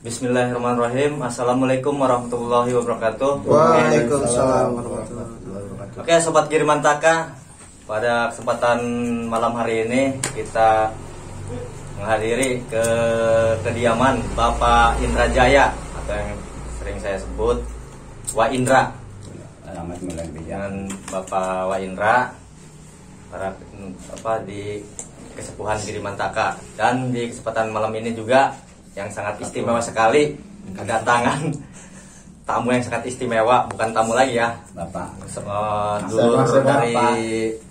Bismillahirrahmanirrahim. Assalamualaikum warahmatullahi wabarakatuh. Waalaikumsalam warahmatullahi wabarakatuh. Oke, Sobat Girimantaka, pada kesempatan malam hari ini kita menghadiri ke kediaman Bapak Indra Jaya atau yang sering saya sebut Wa Indra. Alamat Dengan Bapak Wa Indra di Kesepuhan Girimantaka. Dan di kesempatan malam ini juga yang sangat istimewa sekali, kedatangan tamu yang sangat istimewa, bukan tamu lagi ya, Bapak dulur dari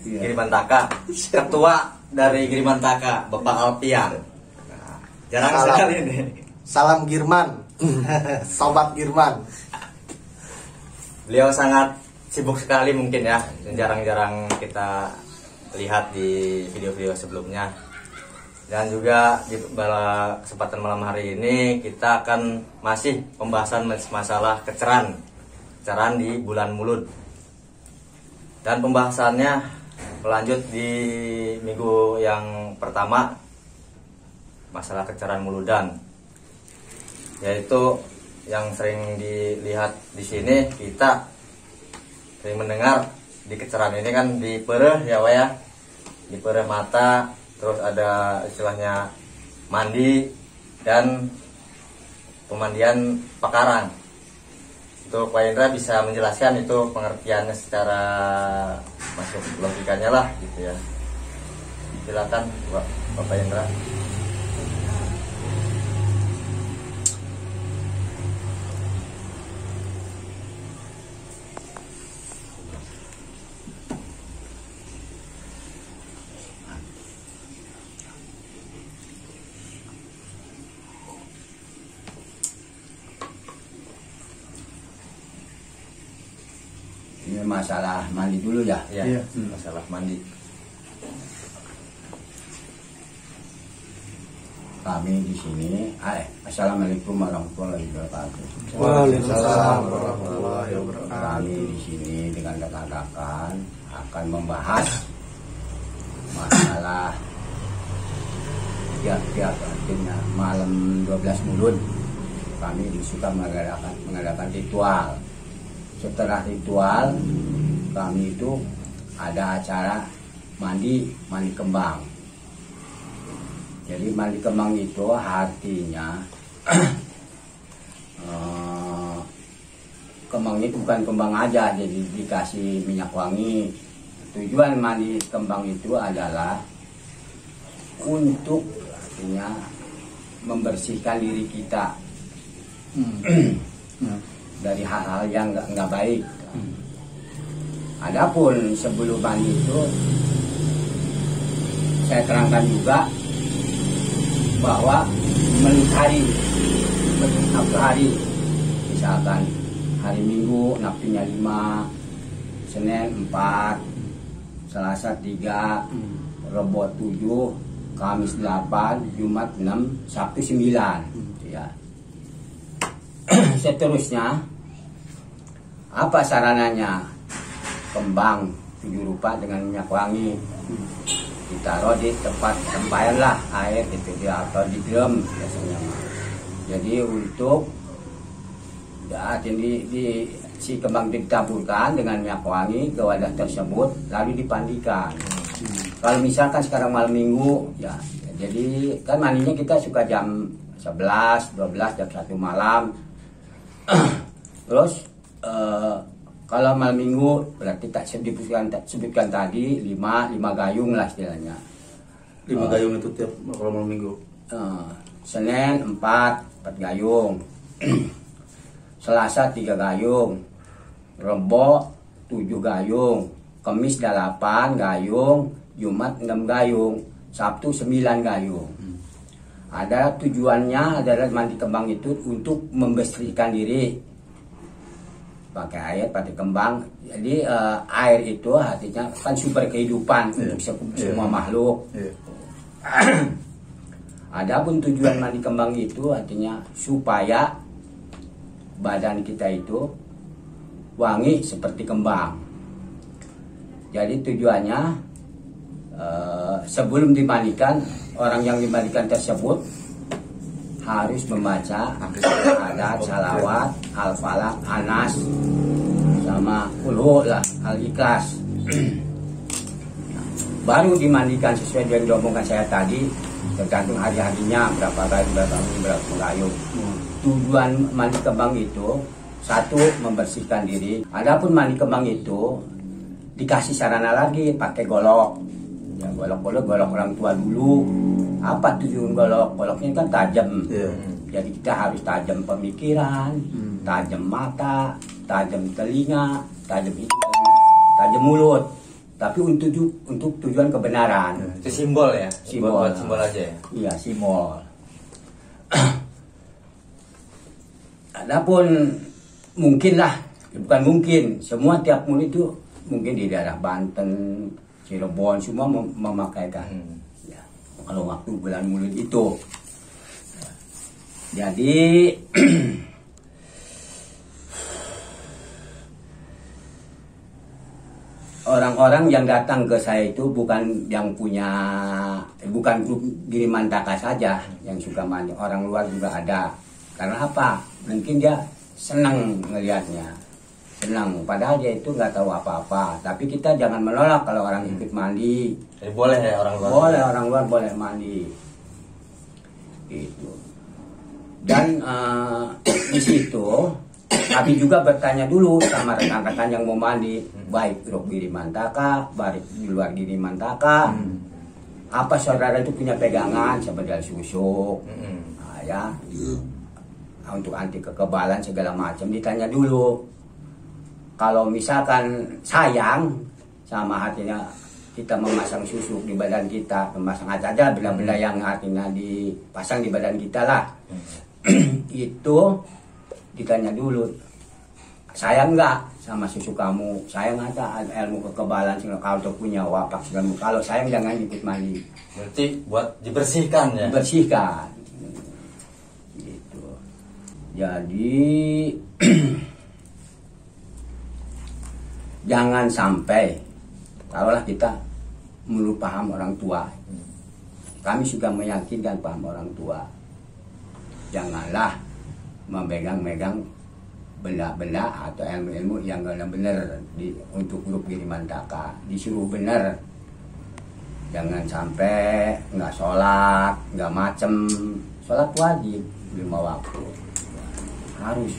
Girimantaka, ketua dari Girimantaka, Bapak Alpian. Nah, jarang sekali ini. Salam Girman, Sobat Girman. Beliau sangat sibuk sekali mungkin ya, jarang-jarang kita lihat di video-video sebelumnya. Dan juga di kesempatan malam hari ini kita akan masih pembahasan masalah keceran di bulan Mulud. Dan pembahasannya melanjut di minggu yang pertama, masalah keceran muludan, yaitu yang sering dilihat di sini, kita sering mendengar di keceran ini kan di pereh ya Wak ya, di pereh mata. Terus ada istilahnya mandi dan pemandian pakarang. Untuk Pak Indra bisa menjelaskan itu pengertiannya secara masuk logikanya lah gitu ya. Silakan Bapak Indra. Ini masalah mandi dulu ya. Iya. Masalah mandi. Kami di sini, Assalamualaikum warahmatullahi wabarakatuh. Waalaikumsalam warahmatullahi wabarakatuh. Kami di sini dengan rekan-rekan akan membahas masalah tiap-tiap artinya malam 12 Mulud kami suka mengadakan ritual. Setelah ritual kami itu ada acara mandi kembang. Jadi mandi kembang itu artinya kembang itu bukan kembang aja, jadi dikasih minyak wangi. Tujuan mandi kembang itu adalah untuk artinya membersihkan diri kita dari hal-hal yang nggak baik. Adapun sebelum mandi itu saya terangkan juga bahwa melihat hari, misalkan hari Minggu nafsunya 5, Senin 4, Selasa 3, Rebo 7, Kamis 8, Jumat 6, Sabtu 9 ya. Seterusnya apa sarananya? Kembang 7 rupa dengan minyak wangi ditaruh di tempat tempayan lah air gitu dia, atau di drum biasanya. Jadi untuk si kembang ditaburkan dengan minyak wangi ke wadah tersebut lalu dipandikan. Kalau misalkan sekarang malam Minggu ya, jadi kan mandinya kita suka jam 11, 12, jam 1 malam. Terus kalau malam Minggu berarti tak sebutkan tadi 5 gayung lah istilahnya. 5 gayung itu tiap kalau malam Minggu. Senin 4 gayung. Selasa 3 gayung. Rebo 7 gayung. Kamis 8 gayung. Jumat 6 gayung. Sabtu 9 gayung. Ada tujuannya adalah mandi kembang itu untuk membersihkan diri, pakai air, pakai kembang. Jadi air itu artinya kan sumber kehidupan untuk semua makhluk. Adapun tujuan mandi kembang itu artinya supaya badan kita itu wangi seperti kembang. Jadi tujuannya sebelum dimandikan, orang yang dimandikan tersebut harus membaca adat, salawat, al-falak, anas, sama kulhu lah, al-ikhlas. Baru dimandikan sesuai yang diomongkan saya tadi, tergantung hari-harinya berapa kali, berapa gayung. Tujuan mandi kembang itu satu, membersihkan diri. Adapun mandi kembang itu dikasih sarana lagi, pakai golok. Ya, golok orang tua dulu. Apa tujuan golok? Goloknya kan tajam. Jadi kita harus tajam pemikiran, tajam mata, tajam telinga, tajam hidung, tajam mulut. Tapi untuk tujuan kebenaran. Itu simbol ya? Simbol. Simbol aja ya? Iya, simbol. Adapun mungkinlah, bukan mungkin, semua tiap mulut itu mungkin di daerah Banten, Cirebon semua memakaikan. Ya, kalau waktu bulan mulut itu. Jadi orang-orang yang datang ke saya itu bukan yang punya, bukan grup Girimantaka saja yang suka mandi, orang luar juga ada. Karena apa? Mungkin dia senang ngelihatnya, senang. Padahal dia itu nggak tahu apa-apa. Tapi kita jangan menolak kalau orang ikut mandi. Jadi boleh ya orang luar? Boleh, orang luar boleh mandi. Gitu. Dan di situ kami juga bertanya dulu sama rekan-rekan yang mau mandi, baik grup Girimantaka, baik di luar Girimantaka, apa saudara itu punya pegangan seperti susuk, nah, ya, untuk anti kekebalan segala macam, ditanya dulu. Kalau misalkan sayang sama hatinya kita memasang susuk di badan kita, memasang aja benda-benda yang artinya dipasang di badan kita lah, itu ditanya dulu, sayang nggak sama susu kamu, sayang ada ilmu kekebalan, kalau punya wapak segala. Kalau sayang jangan ikut mandi. Berarti buat dibersihkan ya? Dibersihkan. Gitu. Jadi jangan sampai, taruhlah kita menurut paham orang tua, kami juga meyakinkan paham orang tua, janganlah memegang-megang benda-benda atau ilmu-ilmu yang nggak benar untuk grup Girimantaka. Disuruh benar, jangan sampai nggak sholat, nggak macem. Sholat wajib 5 waktu, harus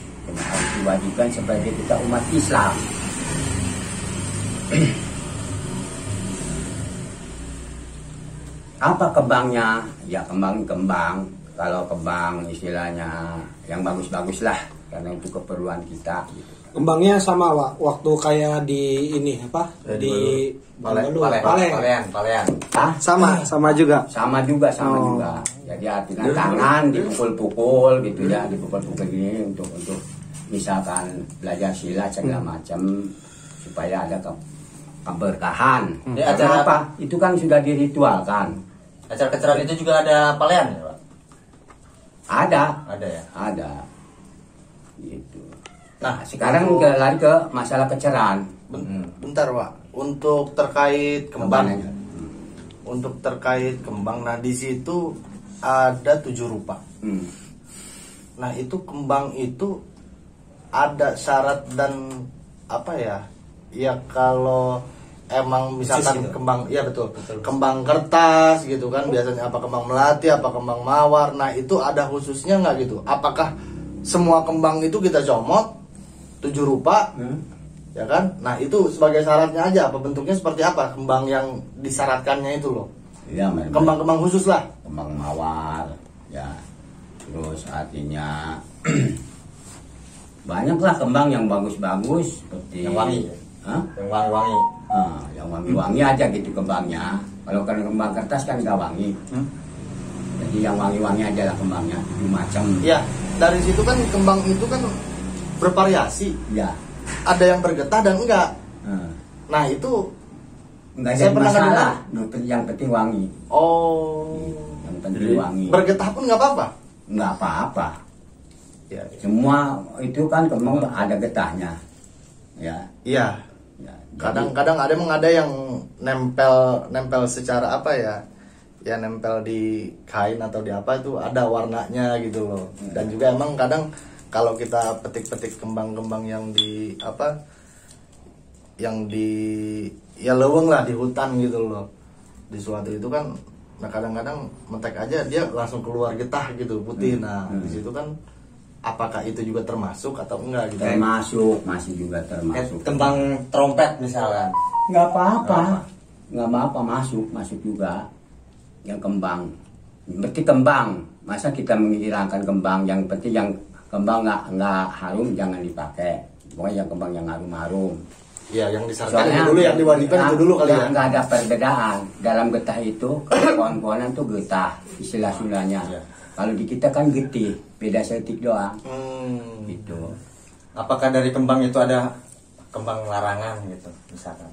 diwajibkan sebagai kita umat Islam. Apa kembangnya? Ya kembang-kembang. Kalau kembang istilahnya yang bagus-bagus lah, karena itu keperluan kita. Gitu. Kembangnya sama Wak, waktu kayak di ini apa? Di Palen. Sama juga. Sama juga. Jadi artinya tangan dipukul-pukul gitu ya, dipukul-pukul gini untuk misalkan belajar silat segala macam supaya ada keberkahan. Ya, acara apa? Itu kan sudah diritualkan. Acara kecerahan itu juga ada palean ya, Pak? Ada ya? Ada. Gitu. Nah, sekarang lari ke masalah kecerahan. Bentar Pak, untuk terkait kembang, nah di situ ada 7 rupa. Nah itu kembang itu ada syarat dan apa ya? Ya kalau emang misalkan kembang, ya betul, kembang kertas gitu kan, biasanya apa kembang melati, apa kembang mawar. Nah itu ada khususnya nggak gitu? Apakah semua kembang itu kita comot 7 rupa, ya kan? Nah itu sebagai syaratnya aja, apa bentuknya seperti apa kembang yang disyaratkannya itu loh? Ya, kembang-kembang khusus lah. Kembang mawar, ya. Terus artinya banyaklah kembang yang bagus-bagus seperti yang wangi. Hah? Yang wangi-wangi. Yang wangi-wangi aja gitu kembangnya. Kalau kan kembang kertas kan nggak wangi. Jadi yang wangi-wangi aja lah kembangnya, macam. Ya, dari situ kan kembang itu kan bervariasi. Ya. Ada yang bergetah dan enggak. Nah itu nggak saya ada pernah masalah. Yang penting wangi. Oh. Yang penting wangi. Bergetah pun nggak apa-apa. Nggak apa-apa. Ya. Semua itu kan kembang ada getahnya. Ya. Iya. Ya, Kadang-kadang ada yang nempel secara apa ya? ya nempel di kain atau di apa itu ada warnanya gitu loh. Dan juga emang kadang kalau kita petik-petik kembang-kembang yang di apa, yang di ya leweng lah di hutan gitu loh, di suatu itu kan, nah kadang-kadang mentek aja dia langsung keluar getah gitu putih. Nah di situ kan apakah itu juga termasuk atau enggak gitu? Termasuk, masih juga termasuk. Kembang trompet misalkan. Nggak apa-apa, nggak apa-apa, masuk juga. Yang kembang, berarti kembang. Masa kita menghilangkan kembang? Yang penting yang kembang nggak harum jangan dipakai. Pokoknya yang kembang yang harum-harum. Ya yang disarankan itu dulu, yang diwajibkan itu dulu kali ya. Nggak ada perbedaan dalam getah itu. Pohon-pohonan tuh getah, istilah Sundanya. Kalau di kita kan getih, beda setik doang. Gitu. Apakah dari kembang itu ada kembang larangan gitu misalkan?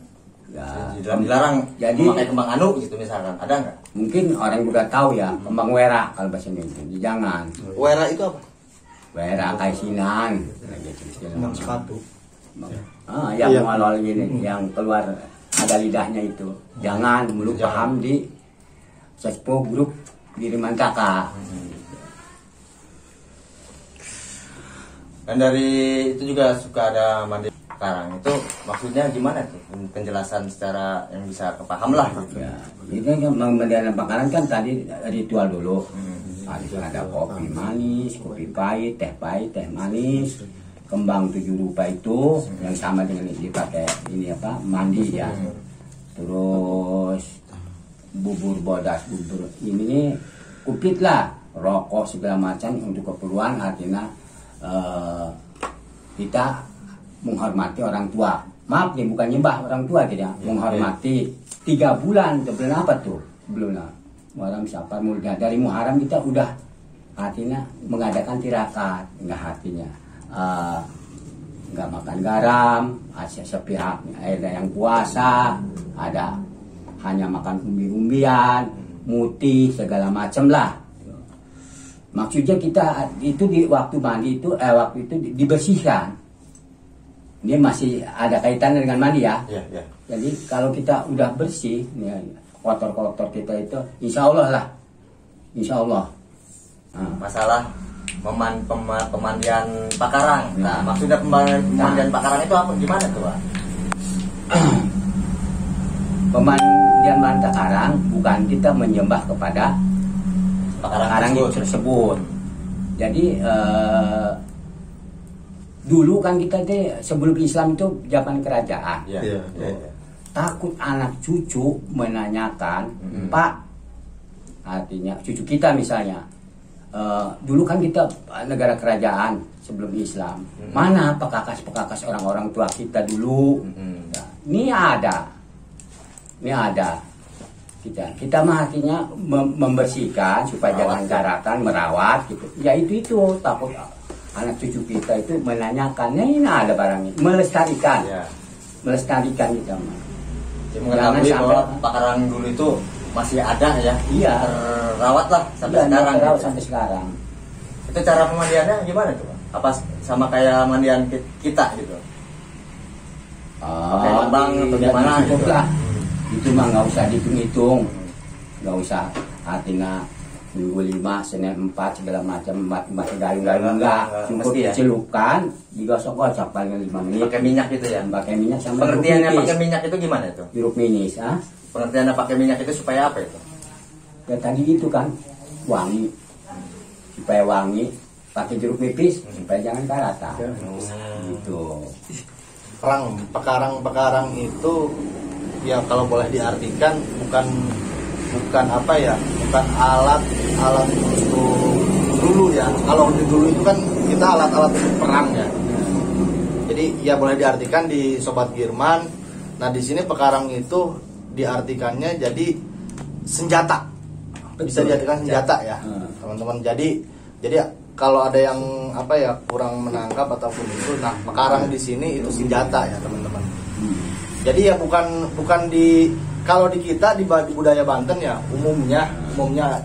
Ya, Dilarang jadi memakai kembang anu gitu misalkan, ada nggak? mungkin orang juga tahu ya kembang wera kalau bahasa Indonesia. Jangan. Wera itu apa? Wera kaisinan. Kembang sepatu. Yang Iya. molol gini, yang keluar ada lidahnya itu. Jangan, mulu paham di sesepuh grup Girimantaka. Dan dari itu juga suka ada mandi karang. Itu maksudnya gimana tuh? Penjelasan secara yang bisa kepaham lah gitu. Ya, itu kan mendiana bakaran kan tadi ritual dulu. Ada kopi manis, kopi pahit, teh manis, kembang 7 rupa itu yang sama dengan dipakai ini apa mandi ya. Terus bubur bodas, bubur ini kupit lah, rokok segala macam untuk keperluan, artinya kita menghormati orang tua. Maaf nih, bukan nyembah orang tua tidak, menghormati. 3 bulan, bulan apa tuh? Belum lah. Muharram Syafar mulai dari Muharram kita udah artinya mengadakan tirakat, enggak artinya enggak makan garam, sepihak ada yang puasa, ada hanya makan umbi-umbian, mutih segala macam lah. Maksudnya kita itu di waktu mandi itu waktu itu dibersihkan. Ini masih ada kaitannya dengan mandi ya. Iya. Jadi kalau kita udah bersih, ya, kotor-kotor kita itu, insya Allah lah, insya Allah. Masalah pemandian pakarang. Nah, maksudnya pemandian pakarang itu apa? Gimana tuh, Pak? Pemandian pakarang bukan kita menyembah kepada pakarang tersebut. Jadi dulu kan kita sebelum Islam itu zaman kerajaan. Iya. Takut anak cucu menanyakan, Pak, artinya cucu kita misalnya, dulu kan kita negara kerajaan sebelum Islam, mana pekakas orang-orang tua kita dulu. Nah, ini ada kita mah artinya membersihkan supaya jangan daratan, merawat gitu. Ya itu takut anak cucu kita itu menanyakan, ini ada barangnya, melestarikan kita mah. Mengetahui bahwa pakarang dulu itu masih ada ya. Iya. Terawat lah sampai sekarang. Terawat gitu. sampai sekarang. Itu cara pemandiannya gimana tuh, Pak? Apa sama kayak mandian kita gitu? Pakai kembang atau gimana gitu? Lah. Itu mah nggak usah dihitung-hitung, nggak usah artinya minggu 5, Senin 4 segala macam, gayung-gayung enggak, cukup ya? celupkan, digosok-gosok paling 5 menit. Pakai minyak gitu ya? Pakai minyak sama Pengertiannya pakai minyak itu gimana itu? jeruk minis, Pengertiannya pakai minyak itu supaya apa itu? Ya tadi itu kan wangi, supaya wangi. Pakai jeruk nipis supaya jangan karatan. Gitu. Pekarang itu ya kalau boleh diartikan bukan apa ya, bukan alat untuk dulu ya. Kalau dulu itu kan kita alat-alat untuk perang ya. Jadi ya boleh diartikan di Sobat Girman. Nah di sini pekarang itu diartikannya jadi senjata. Bisa diartikan senjata ya, teman-teman. Jadi kalau ada yang apa ya kurang menangkap ataupun itu, nah pekarang di sini itu senjata ya teman-teman. Jadi ya bukan di kalau di kita di budaya Banten ya umumnya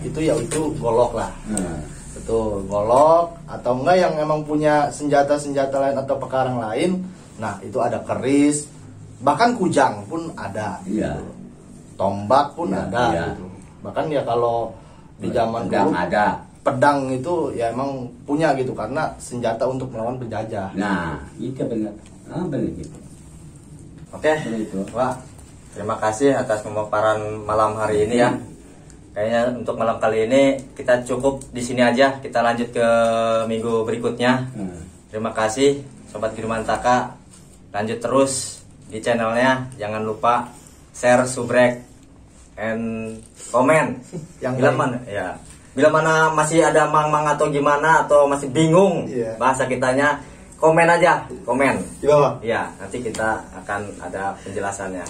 itu golok lah. Betul, golok atau enggak yang emang punya senjata lain atau pekarang lain. Nah, itu ada keris, bahkan kujang pun ada. Iya. Gitu. Tombak pun ada Iya. gitu. Bahkan ya kalau di zaman Pedang dulu ada. pedang itu ya emang punya gitu karena senjata untuk melawan penjajah. Nah, itu benar. Benar gitu. Oke, Begitu. Pak. Terima kasih atas pemaparan malam hari ini ya. Kayaknya untuk malam kali ini kita cukup di sini aja. Kita lanjut ke minggu berikutnya. Terima kasih Sobat Girumantaka. Lanjut terus di channelnya. Jangan lupa share, subrek, and comment. Yang bila baik. mana ya. Bila mana masih ada mang-mang atau gimana atau masih bingung Iya. bahasa kitanya, komen aja, komen. Di bawah. Ya, nanti kita akan ada penjelasannya.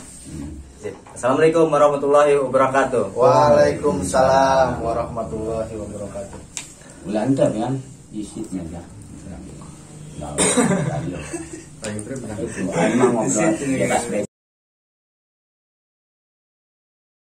Sip. Assalamualaikum warahmatullahi wabarakatuh. Waalaikumsalam warahmatullahi wabarakatuh. Bulan kan isitnya ya. Itu emang ngobrol bebas